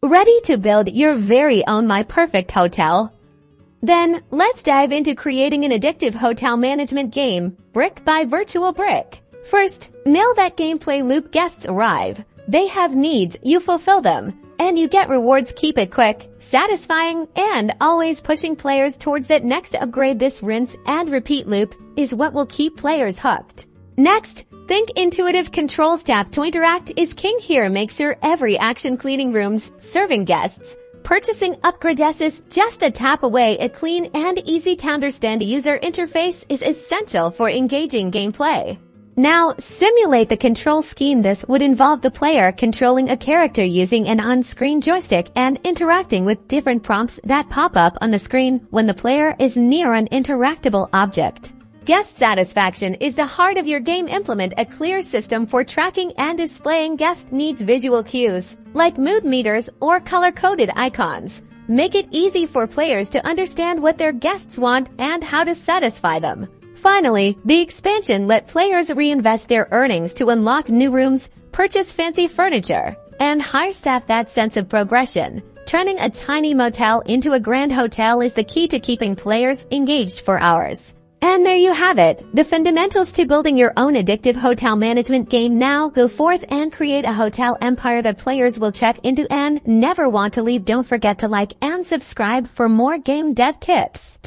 Ready to build your very own My Perfect Hotel? Then, let's dive into creating an addictive hotel management game, brick by virtual brick. First, nail that gameplay loop. Guests arrive. They have needs, you fulfill them. And you get rewards. Keep it quick, satisfying, and always pushing players towards that next upgrade. This rinse and repeat loop is what will keep players hooked. Next, think intuitive controls. Tap to interact is king here. Make sure every action: cleaning rooms, serving guests, purchasing upgrades is just a tap away. A clean and easy to understand user interface is essential for engaging gameplay. Now, simulate the control scheme. This would involve the player controlling a character using an on-screen joystick and interacting with different prompts that pop up on the screen when the player is near an interactable object. Guest satisfaction is the heart of your game. Implement a clear system for tracking and displaying guest needs. Visual cues, like mood meters or color-coded icons, make it easy for players to understand what their guests want and how to satisfy them. Finally, the expansion let players reinvest their earnings to unlock new rooms, purchase fancy furniture, and hire staff. That sense of progression, turning a tiny motel into a grand hotel, is the key to keeping players engaged for hours. And there you have it, the fundamentals to building your own addictive hotel management game. Now go forth and create a hotel empire that players will check into and never want to leave. Don't forget to like and subscribe for more game dev tips.